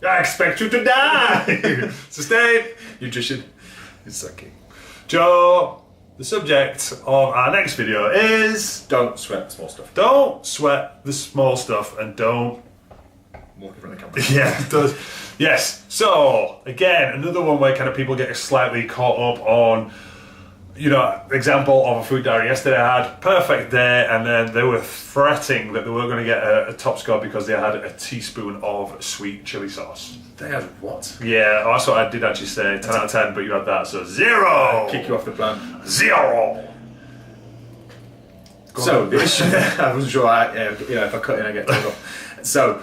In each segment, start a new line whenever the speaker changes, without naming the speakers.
I expect you to die. Sustain. Nutrition is sucking. Joe, the subject of our next video is...
Don't sweat the small stuff.
Don't sweat the small stuff and don't...
Walk in front of the camera.
Yeah, it does. Yes. So, again, another one where kind of people get slightly caught up on, you know, example of a food diary yesterday. I had perfect day, and then they were fretting that they weren't going to get a top score because they had a teaspoon of sweet chili sauce.
They had what?
Yeah, that's what I did actually say. 10 out of 10, but you had that, so 0.
Kick you off the plan.
0.
So this, I wasn't sure. If I cut in, I get told off. So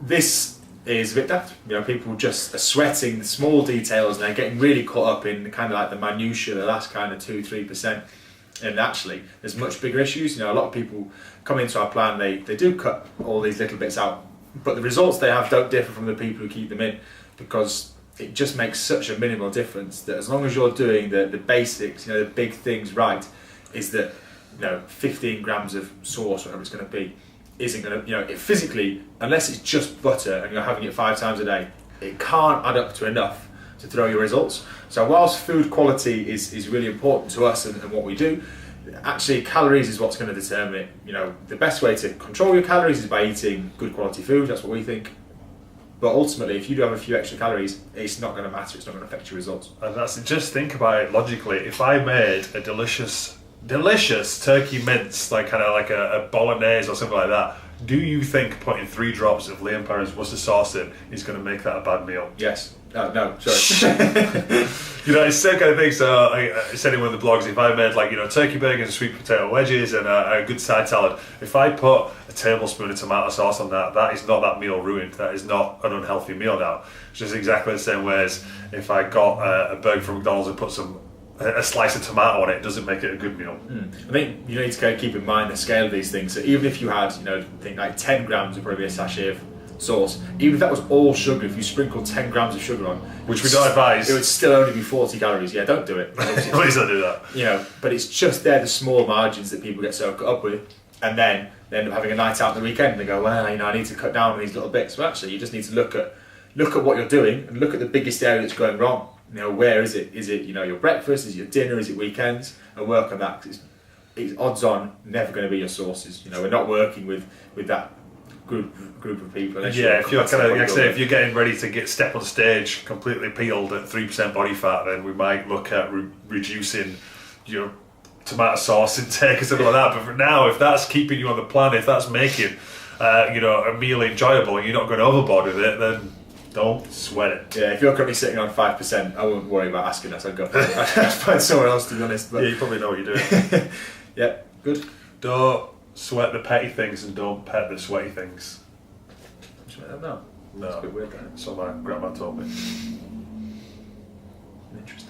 this is a bit daft. You know, people just are sweating the small details and they're getting really caught up in kind of like the minutiae, the last kind of 2-3%. And actually, there's much bigger issues. You know, a lot of people come into our plan. They do cut all these little bits out, but the results they have don't differ from the people who keep them in, because it just makes such a minimal difference that as long as you're doing the basics, you know, the big things right, is that, you know, 15 grams of sauce, whatever it's going to be, isn't going to, you know, it physically, unless it's just butter and you're having it 5 times a day, it can't add up to enough to throw your results. So whilst food quality is really important to us and what we do, actually calories is what's going to determine it. You know, the best way to control your calories is by eating good quality food. That's what we think. But ultimately, if you do have a few extra calories, it's not going to matter. It's not going to affect your results.
And that's, just think about it logically. If I made a delicious turkey mince, like kind of like a bolognese or something like that, do you think putting 3 drops of Liam Perrin's mustard sauce in is going to make that a bad meal?
Yes. No, sorry.
You know, it's the same kind of thing. So I said in one of the blogs, if I made like, you know, turkey bacon and sweet potato wedges and a good side salad, if I put a tablespoon of tomato sauce on that, that is not that meal ruined. That is not an unhealthy meal now. It's just exactly the same way as if I got a burger from McDonald's and put a slice of tomato on it, doesn't make it a good meal.
I think you need to kind of keep in mind the scale of these things. So even if you had, you know, I think like 10 grams would probably be a sachet of sauce. Even if that was all sugar, if you sprinkled 10 grams of sugar on,
which we don't advise,
it would still only be 40 calories. Yeah, don't do it.
Please don't do that.
You know, but it's just the small margins that people get so caught up with, and then they end up having a night out on the weekend and they go, well, you know, I need to cut down on these little bits. Well, actually, you just need to look at what you're doing and look at the biggest area that's going wrong. You know, where is it? Is it, you know, your breakfast? Is it your dinner? Is it weekends? And work on that. 'Cause it's odds on never going to be your sources. You know, we're not working with that group of people.
Yeah, if you're kind of, like I say, if you're getting ready to step on stage completely peeled at 3% body fat, then we might look at reducing your tomato sauce intake or something like that. But for now, if that's keeping you on the plan, if that's making you know, a meal enjoyable and you're not going overboard with it, then don't sweat it.
Yeah, if you're currently sitting on 5%, I wouldn't worry about asking us. I'd go find somewhere else, to be honest. But
yeah, you probably know what you're doing.
Yeah, good.
Don't sweat the petty things and don't pet the sweaty things.
No,
No,
it's a bit weird, that.
so my grandma told me.
Interesting.